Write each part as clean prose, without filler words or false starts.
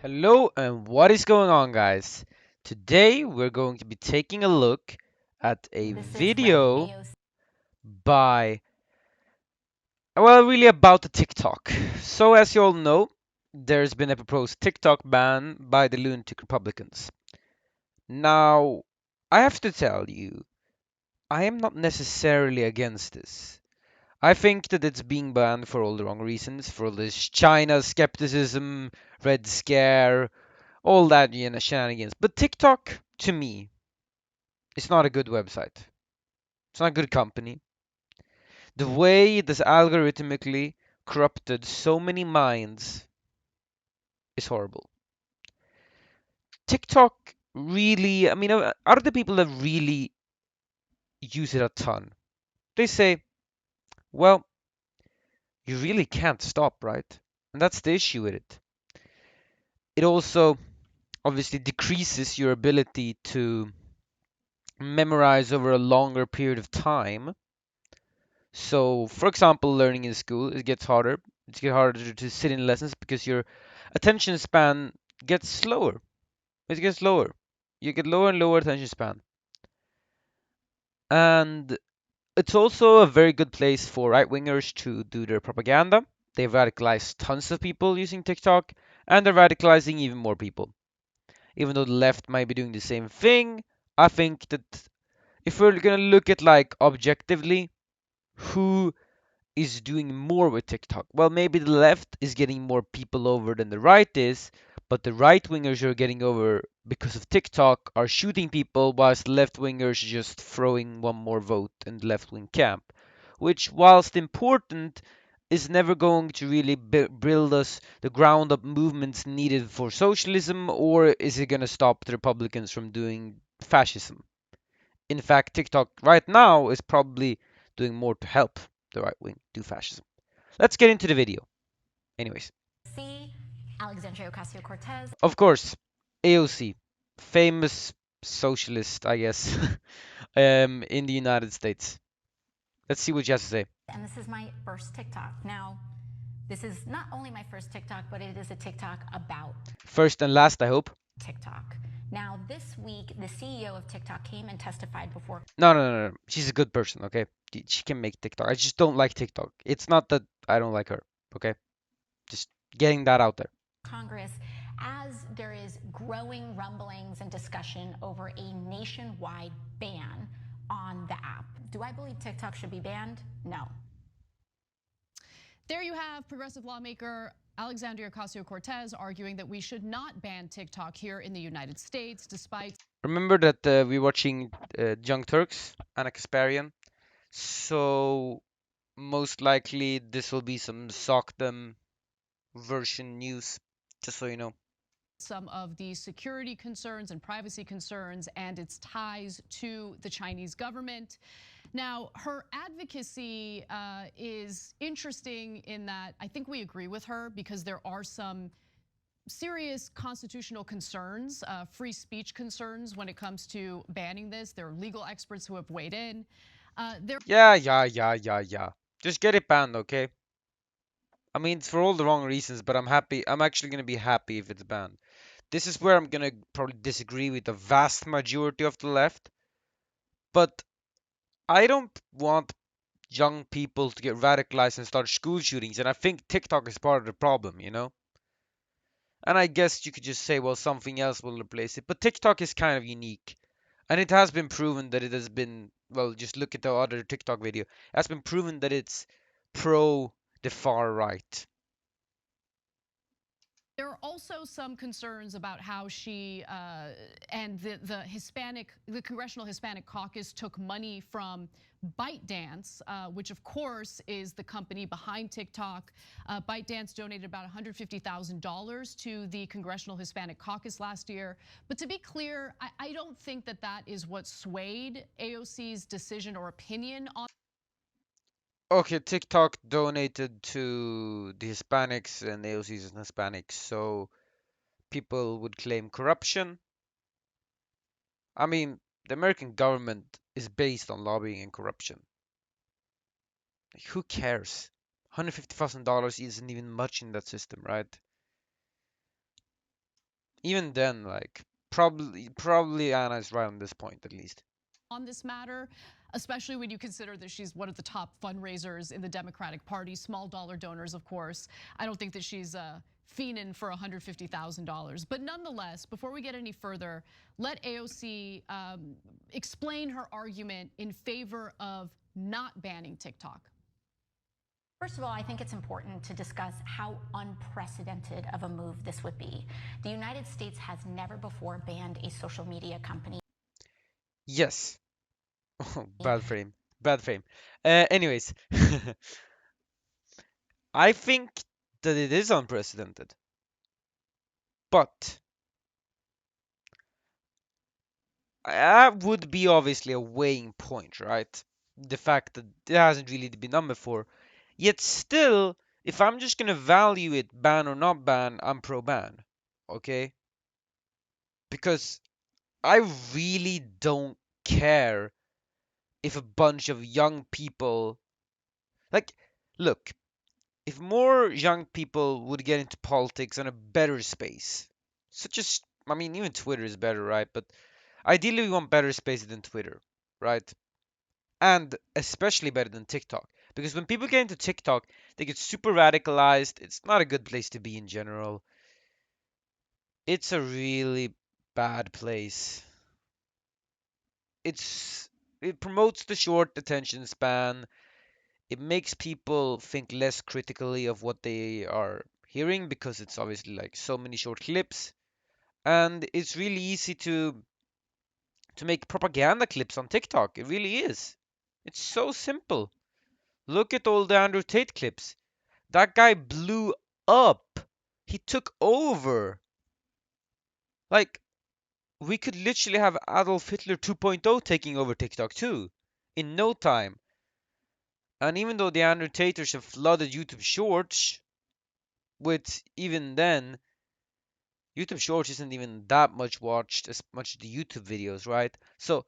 Hello and what is going on, guys? Today we're going to be taking a look at a This is Red video AOC. by, well, really about the TikTok. So, as you all know, there's been a proposed TikTok ban by the lunatic Republicans. Now, I have to tell you, I am not necessarily against this. I think that it's being banned for all the wrong reasons, for this China skepticism, Red Scare, all that shenanigans. But TikTok, to me, it's not a good website. It's not a good company. The way it is algorithmically corrupted so many minds is horrible. TikTok really, out of the people that really use it a ton, they say, well, you really can't stop, right? And that's the issue with it. It also obviously decreases your ability to memorize over a longer period of time. So, for example, learning in school, it gets harder. It's get harder to sit in lessons because your attention span gets slower. It gets lower. You get lower and lower attention span. And it's also a very good place for right-wingers to do their propaganda. They've radicalized tons of people using TikTok, and they're radicalizing even more people. Even though the left might be doing the same thing, I think that if we're gonna look at like objectively, who is doing more with TikTok? Well, maybe the left is getting more people over than the right is, but the right wingers who are getting over because of TikTok are shooting people, whilst the left wingers are just throwing one more vote in the left wing camp. Which, whilst important, is never going to really build us the ground up movements needed for socialism, or is it going to stop the Republicans from doing fascism? In fact, TikTok right now is probably doing more to help the right wing do fascism. Let's get into the video. Anyways, Alexandria Ocasio-Cortez. of course, AOC, famous socialist, I guess, in the United States. Let's see what she has to say. And this is my first TikTok. Now, this is not only my first TikTok, but it is a TikTok about First and last, I hope. TikTok. Now, this week, the CEO of TikTok came and testified before. No, no, no, no. She's a good person, okay? She can make TikTok. I just don't like TikTok. It's not that I don't like her, okay? Just getting that out there. Congress as there is growing rumblings and discussion over a nationwide ban on the app. Do I believe TikTok should be banned? No. There you have progressive lawmaker Alexandria Ocasio-Cortez arguing that we should not ban TikTok here in the United States, despite. Remember that we're watching Young Turks, Anna Kasparian. So most likely this will be some Sokdem version news, just so you know. Some of the security concerns and privacy concerns and its ties to the Chinese government. Now, her advocacy is interesting in that I think we agree with her because there are some serious constitutional concerns, free speech concerns when it comes to banning this. There are legal experts who have weighed in. Yeah. Just get it banned, okay? I mean, it's for all the wrong reasons, but I'm happy. I'm actually gonna be happy if it's banned. This is where I'm gonna probably disagree with the vast majority of the left, but I don't want young people to get radicalized and start school shootings, and I think TikTok is part of the problem, you know? And I guess you could just say, well, something else will replace it, but TikTok is kind of unique. And it has been proven that it has been, well, just look at the other TikTok video. It has been proven that it's pro the far right. There are also some concerns about how she and the Congressional Hispanic Caucus took money from ByteDance, which of course is the company behind TikTok. ByteDance donated about $150,000 to the Congressional Hispanic Caucus last year. But to be clear, I don't think that that is what swayed AOC's decision or opinion on. Okay, TikTok donated to the Hispanics and AOC's and Hispanics, so people would claim corruption. I mean, the American government is based on lobbying and corruption. Like, who cares? $150,000 isn't even much in that system, right? even then, like probably Anna is right on this point at least. On this matter, especially when you consider that she's one of the top fundraisers in the Democratic Party, small dollar donors, of course. I don't think that she's fiending for $150,000. But nonetheless, before we get any further, let AOC explain her argument in favor of not banning TikTok. First of all, I think it's important to discuss how unprecedented of a move this would be. The United States has never before banned a social media company. Yes. Oh, bad frame. Bad frame. Anyways, I think that it is unprecedented. But that would be obviously a weighing point, right? The fact that it hasn't really been done before. Yet still, if I'm just gonna value it ban or not ban, I'm pro ban. Okay? Because I really don't care if a bunch of young people like look, if more young people would get into politics in a better space, such as I mean even Twitter is better, right? But ideally we want better space than Twitter, right? And especially better than TikTok. Because when people get into TikTok, they get super radicalized. It's not a good place to be in general. It's a really bad place. It promotes the short attention span. It makes people think less critically of what they are hearing because it's obviously like so many short clips. And it's really easy to make propaganda clips on TikTok. It really is. It's so simple. Look at all the Andrew Tate clips. That guy blew up. He took over. Like, we could literally have Adolf Hitler 2.0 taking over TikTok too, in no time. And even though the annotators have flooded YouTube Shorts, with even then, YouTube Shorts isn't even that much watched as much as the YouTube videos, right? So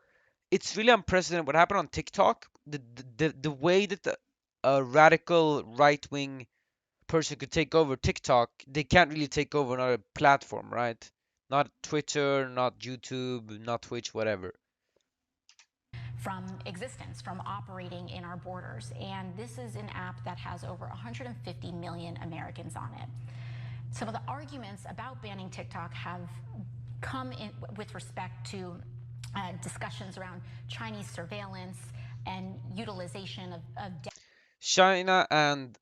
it's really unprecedented what happened on TikTok. The way that a radical right wing person could take over TikTok, they can't really take over another platform, right? Not Twitter, not YouTube, not Twitch, whatever. From existence, from operating in our borders. And this is an app that has over 150 million Americans on it. Some of the arguments about banning TikTok have come in with respect to discussions around Chinese surveillance and utilization of China and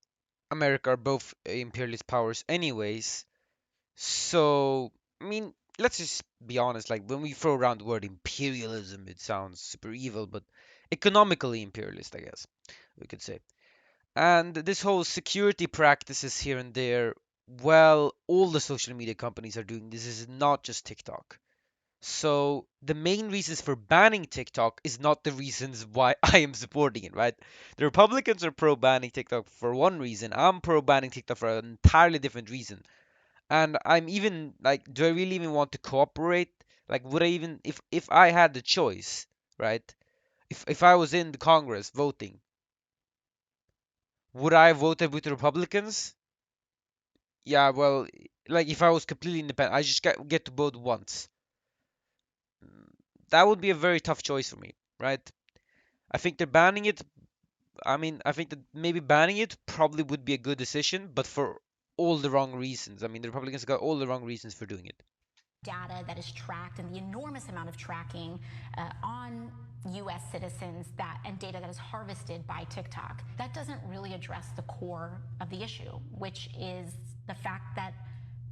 America are both imperialist powers, anyways. So, I mean, let's just be honest. Like, when we throw around the word imperialism, it sounds super evil, but economically imperialist, I guess we could say. And this whole security practices here and there, well, all the social media companies are doing this. This is not just TikTok. So the main reasons for banning TikTok is not the reasons why I am supporting it, right? The Republicans are pro banning TikTok for one reason. I'm pro banning TikTok for an entirely different reason. And I'm even like, do I really even want to cooperate? Like, would I even if I had the choice, right? If I was in the Congress voting, would I have voted with the Republicans? Yeah, well, like if I was completely independent, I just get to vote once. That would be a very tough choice for me, right? I think they're banning it. I mean, I think that maybe banning it probably would be a good decision, but for all the wrong reasons. I mean, the Republicans got all the wrong reasons for doing it. data that is tracked and the enormous amount of tracking on US citizens and data that is harvested by TikTok. That doesn't really address the core of the issue, which is the fact that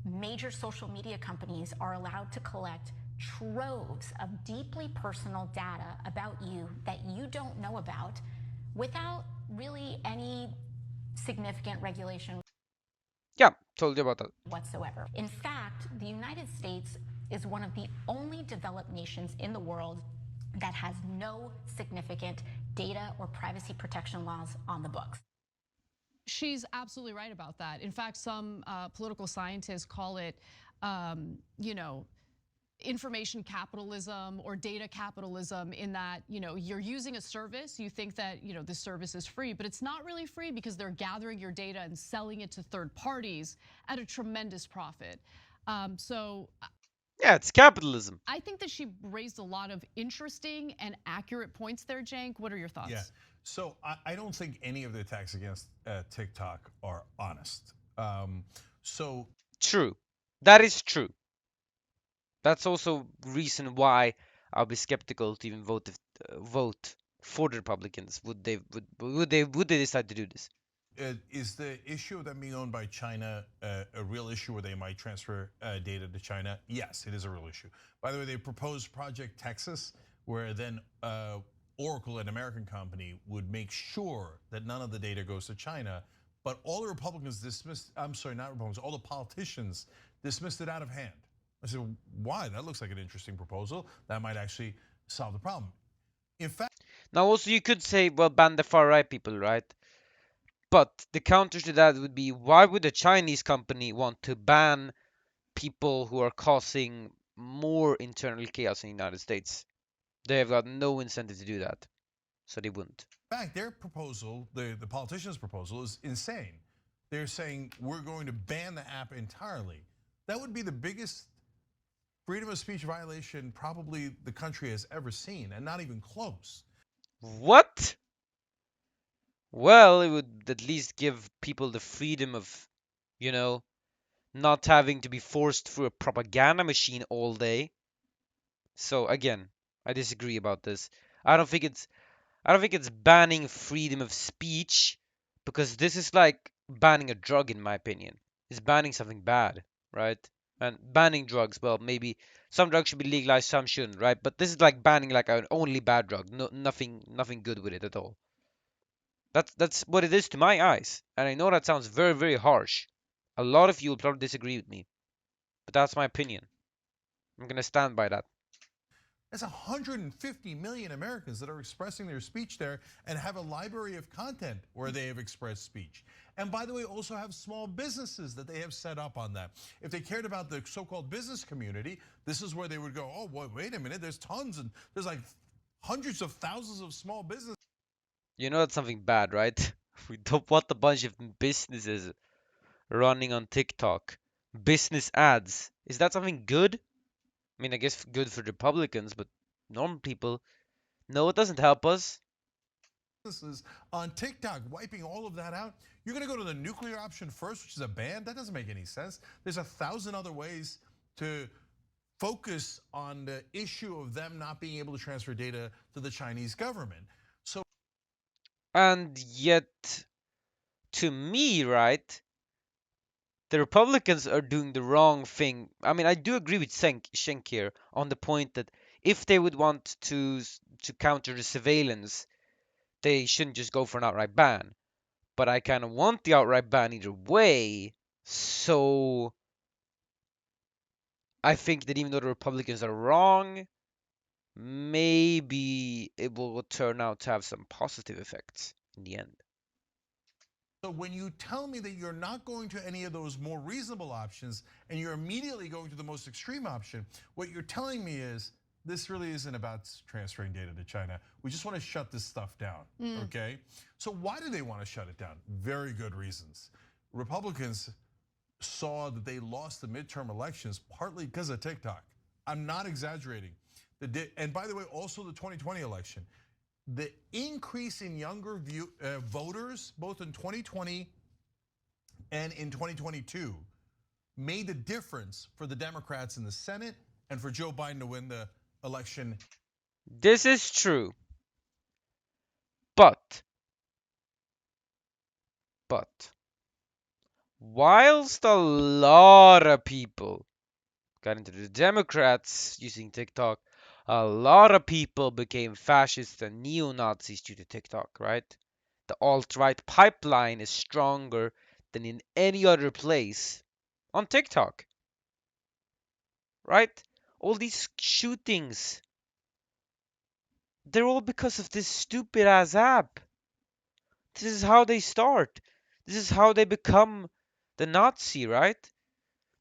major social media companies are allowed to collect troves of deeply personal data about you that you don't know about without really any significant regulation Yeah, told you about that. whatsoever. In fact, the United States is one of the only developed nations in the world that has no significant data or privacy protection laws on the books. She's absolutely right about that. In fact, some political scientists call it, you know, information capitalism or data capitalism, in that, you know, you're using a service, you think that, you know, this service is free, but it's not really free because they're gathering your data and selling it to third parties at a tremendous profit. So Yeah, it's capitalism. I think that she raised a lot of interesting and accurate points there, Cenk. What are your thoughts? Yeah. So I don't think any of the attacks against TikTok are honest. So True. That is true. That's also reason why I'll be skeptical to even vote for the Republicans. Would they decide to do this? is the issue of them being owned by China a real issue where they might transfer data to China? Yes, it is a real issue. By the way, they proposed Project Texas, where then Oracle, an American company, would make sure that none of the data goes to China. But all the Republicans dismissed, I'm sorry, not Republicans, all the politicians dismissed it out of hand. I said, why? That looks like an interesting proposal. That might actually solve the problem. In fact, Now, also you could say, well, ban the far right people, right? But the counter to that would be, why would a Chinese company want to ban people who are causing more internal chaos in the United States? They have got no incentive to do that, so they wouldn't. their proposal, the politicians' proposal, is insane. They're saying we're going to ban the app entirely. That would be the biggest freedom of speech violation probably the country has ever seen, and not even close. What? Well, it would at least give people the freedom of, you know, not having to be forced through a propaganda machine all day. So again, I disagree about this. I don't think it's I don't think it's banning freedom of speech, because this is like banning a drug in my opinion. It's banning something bad, right? And banning drugs, well, maybe some drugs should be legalized, some shouldn't, right? But this is like banning like an only bad drug. No, nothing good with it at all. That's what it is to my eyes. And I know that sounds very, very harsh. A lot of you will probably disagree with me, but that's my opinion. I'm gonna stand by that. That's 150 million Americans that are expressing their speech there and have a library of content where they have expressed speech. And by the way, also have small businesses that they have set up on that. If they cared about the so-called business community, this is where they would go, oh, wait a minute, there's tons and there's like hundreds of thousands of small businesses. You know that's something bad, right? We don't want a bunch of businesses running on TikTok. Business ads. Is that something good? I mean, I guess good for Republicans, but normal people, no, it doesn't help us. On TikTok, wiping all of that out. You're going to go to the nuclear option first, which is a ban? That doesn't make any sense. There's 1,000 other ways to focus on the issue of them not being able to transfer data to the Chinese government. So And yet, to me, right, the Republicans are doing the wrong thing. I mean, I do agree with Schenk here on the point that if they would want to counter the surveillance, they shouldn't just go for an outright ban. But I kind of want the outright ban either way. So I think that even though the Republicans are wrong, maybe it will turn out to have some positive effects in the end. So when you tell me that you're not going to any of those more reasonable options and you're immediately going to the most extreme option, what you're telling me is this really isn't about transferring data to China. We just want to shut this stuff down, okay? So why do they want to shut it down? Very good reasons. Republicans saw that they lost the midterm elections partly because of TikTok. I'm not exaggerating. And by the way, also the 2020 election. The increase in younger voters, both in 2020 and in 2022, made the difference for the Democrats in the Senate and for Joe Biden to win the election. This is true, but but whilst a lot of people got into the Democrats using TikTok, a lot of people became fascists and neo-Nazis due to TikTok, right? The alt-right pipeline is stronger than in any other place on TikTok, right? All these shootings, they're all because of this stupid ass app. This is how they start. This is how they become the Nazi, right?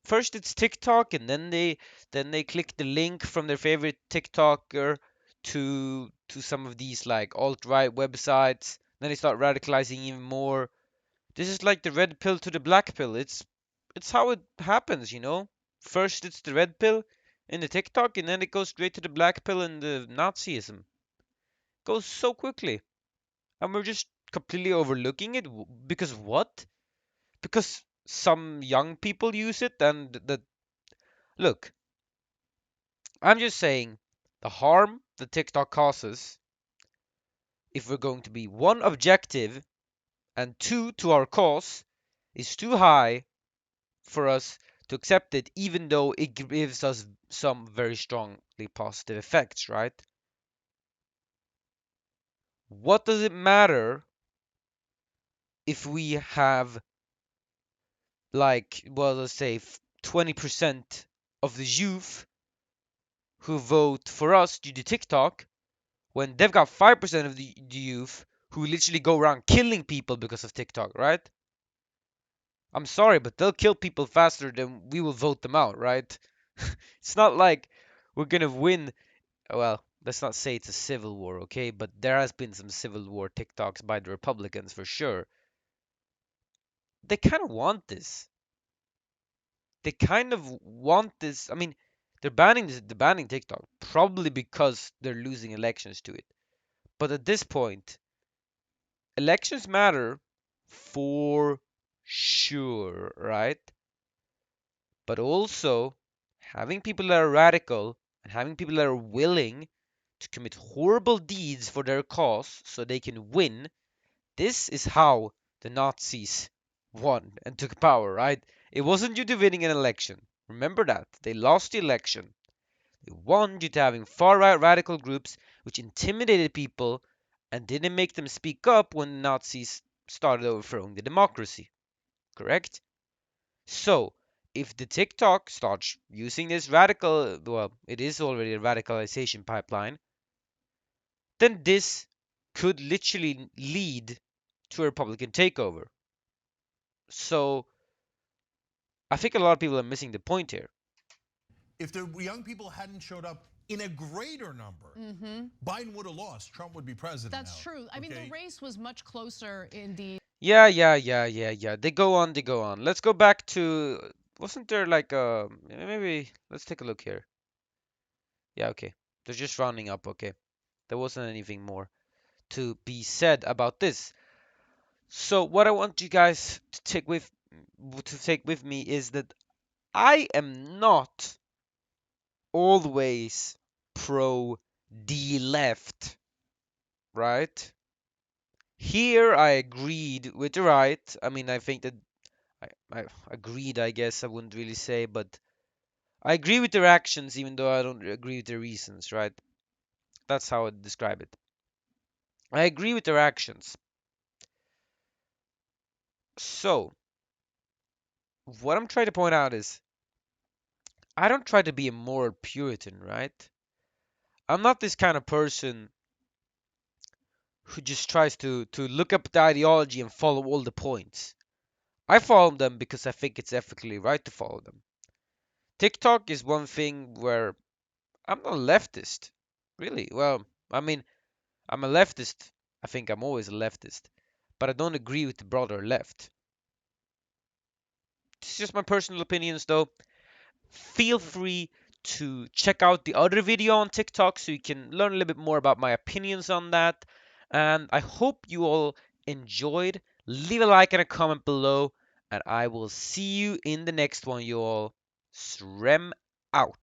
First it's TikTok, and then they click the link from their favorite TikToker to some of these like alt-right websites. Then they start radicalizing even more. This is like the red pill to the black pill. It's how it happens, you know? First it's the red pill, in the TikTok, and then it goes straight to the black pill and the Nazism. Goes so quickly, and we're just completely overlooking it because what? Because some young people use it, and the look. I'm just saying the harm that TikTok causes, if we're going to be one objective and two to our cause, is too high for us to accept it, even though it gives us some very strongly positive effects, right? What does it matter if we have, like, well, let's say 20% of the youth who vote for us due to TikTok when they've got 5% of the youth who literally go around killing people because of TikTok, right? I'm sorry, but they'll kill people faster than we will vote them out, right? It's not like we're gonna win. Well, let's not say it's a civil war, okay? But there has been some civil war TikToks by the Republicans for sure. They kind of want this. They kind of want this. I mean, they're banning TikTok probably because they're losing elections to it. But at this point, elections matter for sure, right? But also having people that are radical and having people that are willing to commit horrible deeds for their cause so they can win. This is how the Nazis won and took power, right? It wasn't due to winning an election. Remember that. They lost the election. They won due to having far right radical groups which intimidated people and didn't make them speak up when the Nazis started overthrowing the democracy. Correct? So, if the TikTok starts using this radical, well, it is already a radicalization pipeline, then this could literally lead to a Republican takeover. So, I think a lot of people are missing the point here. If the young people hadn't showed up in a greater number, Biden would have lost. Trump would be president. That's now, true. I mean, the race was much closer in the. Yeah. They go on, they go on. Let's go back to, wasn't there like maybe let's take a look here. Yeah, okay. They're just rounding up, okay. There wasn't anything more to be said about this. So what I want you guys to take with me is that I am not always pro the left, right? Here I agreed with the right. I mean, I think that I agreed, I guess I wouldn't really say, but I agree with their actions even though I don't agree with their reasons, right? That's how I describe it. I agree with their actions. So, what I'm trying to point out is I don't try to be a moral Puritan, right? I'm not this kind of person who just tries to look up the ideology and follow all the points. I follow them because I think it's ethically right to follow them. TikTok is one thing where I'm not a leftist, really. Well, I mean, I'm a leftist. I think I'm always a leftist, but I don't agree with the broader left. It's just my personal opinions, though. Feel free to check out the other video on TikTok so you can learn a little bit more about my opinions on that. And I hope you all enjoyed. Leave a like and a comment below, and I will see you in the next one, you all. Srem out.